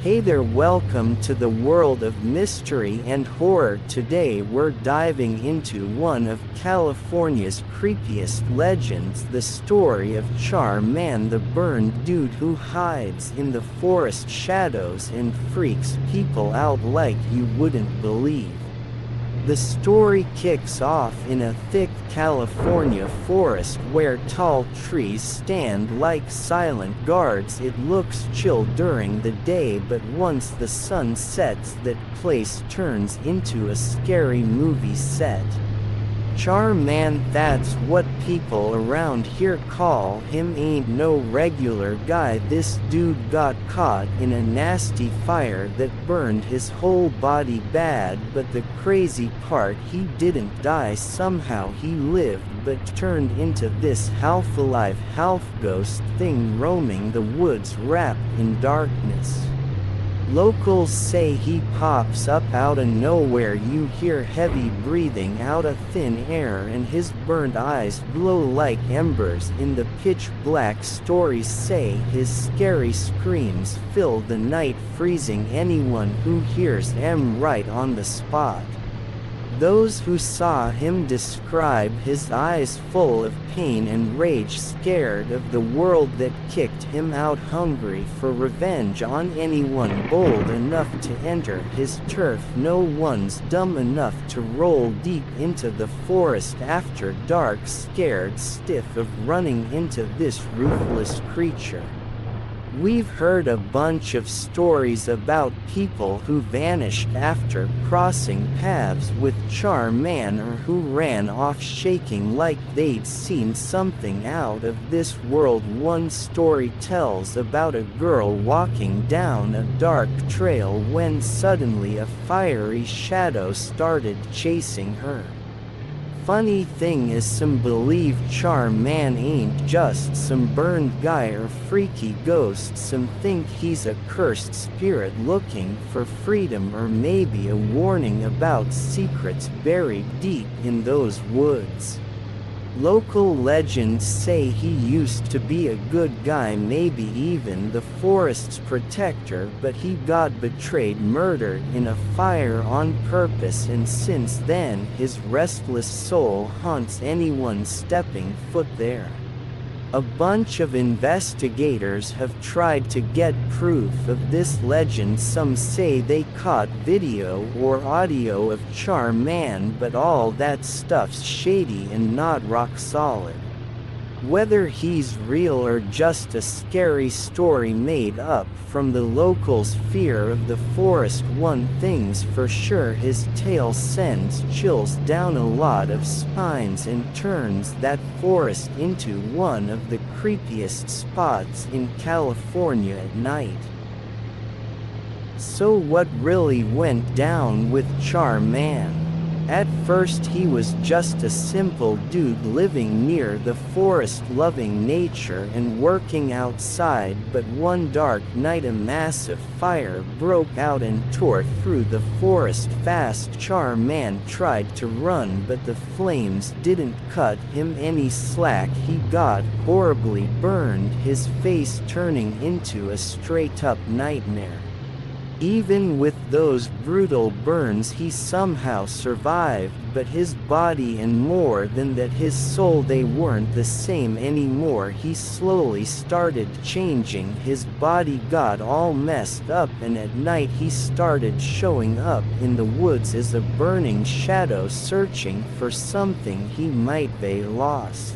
Hey there, welcome to the world of mystery and horror. Today we're diving into one of California's creepiest legends, the story of Tchar Man, the burned dude who hides in the forest shadows and freaks people out like you wouldn't believe. The story kicks off in a thick California forest where tall trees stand like silent guards. It looks chill during the day, but once the sun sets, that place turns into a scary movie set. Tchar Man, that's what people around here call him, ain't no regular guy. This dude got caught in a nasty fire that burned his whole body bad, but the crazy part, he didn't die. Somehow he lived but turned into this half-alive, half-ghost thing roaming the woods wrapped in darkness. Locals say he pops up out of nowhere. You hear heavy breathing out of thin air and his burned eyes glow like embers in the pitch black. Stories say his scary screams fill the night, freezing anyone who hears them right on the spot. Those who saw him describe his eyes full of pain and rage, scared of the world that kicked him out, hungry for revenge on anyone bold enough to enter his turf. No one's dumb enough to roll deep into the forest after dark, scared stiff of running into this ruthless creature. We've heard a bunch of stories about people who vanished after crossing paths with Tchar Man, or who ran off shaking like they'd seen something out of this world. One story tells about a girl walking down a dark trail when suddenly a fiery shadow started chasing her. Funny thing is, some believe Tchar Man ain't just some burned guy or freaky ghost. Some think he's a cursed spirit looking for freedom, or maybe a warning about secrets buried deep in those woods. Local legends say he used to be a good guy, maybe even the forest's protector, but he got betrayed, murdered in a fire on purpose, and since then his restless soul haunts anyone stepping foot there. A bunch of investigators have tried to get proof of this legend. Some say they caught video or audio of Tchar Man, but all that stuff's shady and not rock solid. Whether he's real or just a scary story made up from the locals' fear of the forest, one thing's for sure, his tale sends chills down a lot of spines and turns that forest into one of the creepiest spots in California at night. So what really went down with Tchar Man? At first he was just a simple dude living near the forest, loving nature and working outside, but one dark night a massive fire broke out and tore through the forest fast. Tchar Man tried to run, but the flames didn't cut him any slack. He got horribly burned, his face turning into a straight-up nightmare. Even with those brutal burns he somehow survived, but his body, and more than that his soul, they weren't the same anymore. He slowly started changing, his body got all messed up, and at night he started showing up in the woods as a burning shadow, searching for something he might have lost.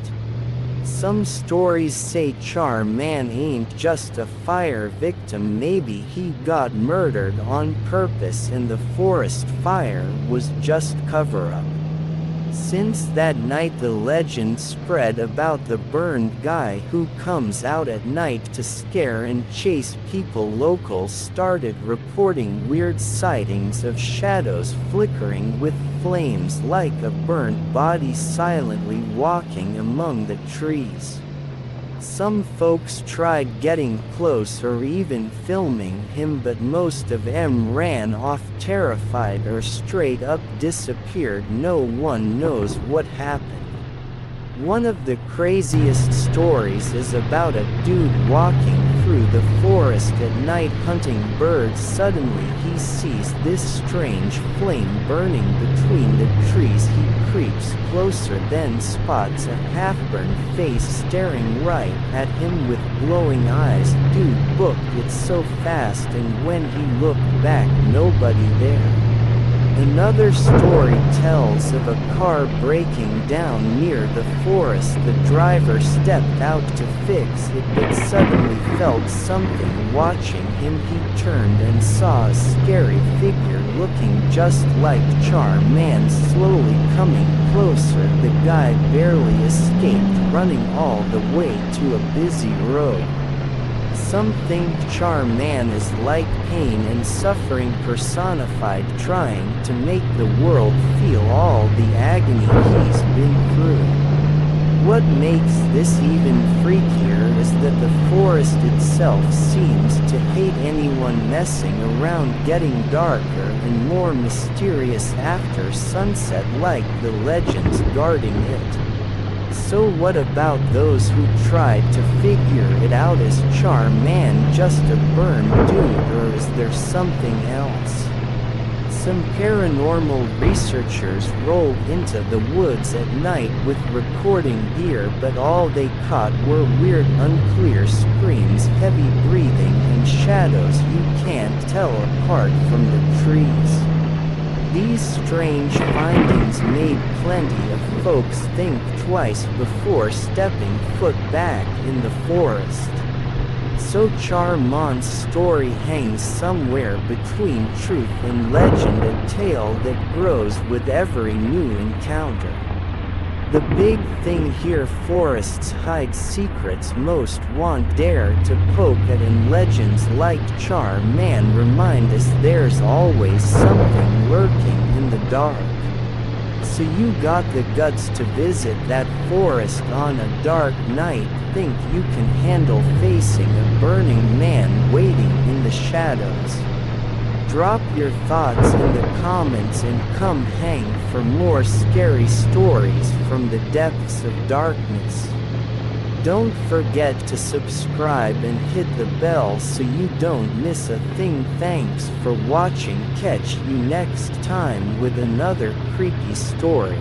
Some stories say Tchar Man ain't just a fire victim, maybe he got murdered on purpose and the forest fire was just cover-up. Since that night the legend spread about the burned guy who comes out at night to scare and chase people. Locals started reporting weird sightings of shadows flickering with flames, like a burnt body silently walking among the trees. Some folks tried getting close or even filming him, but most of them ran off terrified or straight up disappeared. No one knows what happened. One of the craziest stories is about a dude walking through through the forest at night hunting birds. Suddenly he sees this strange flame burning between the trees. He creeps closer, then spots a half-burned face staring right at him with glowing eyes. Dude booked it so fast, and when he looked back, nobody there. Another story tells of a car breaking down near the forest. The driver stepped out to fix it but suddenly felt something watching him. He turned and saw a scary figure looking just like Tchar Man slowly coming closer. The guy barely escaped, running all the way to a busy road. Some think Tchar Man is like pain and suffering personified, trying to make the world feel all the agony he's been through. What makes this even freakier is that the forest itself seems to hate anyone messing around, getting darker and more mysterious after sunset, like the legends guarding it. So what about those who tried to figure it out? Is Tchar Man just a burned dude, or is there something else? Some paranormal researchers rolled into the woods at night with recording gear, but all they caught were weird, unclear screams, heavy breathing, and shadows you can't tell apart from the trees. These strange findings made plenty of folks think twice before stepping foot back in the forest. So Tchar Man's story hangs somewhere between truth and legend, a tale that grows with every new encounter. The big thing here: forests hide secrets most won't dare to poke at, and legends like Tchar Man remind us there's always something lurking in the dark. So you got the guts to visit that forest on a dark night? Think you can handle facing a burning man waiting in the shadows? Drop your thoughts in the comments and come hang for more scary stories from the depths of darkness. Don't forget to subscribe and hit the bell so you don't miss a thing. Thanks for watching. Catch you next time with another creepy story.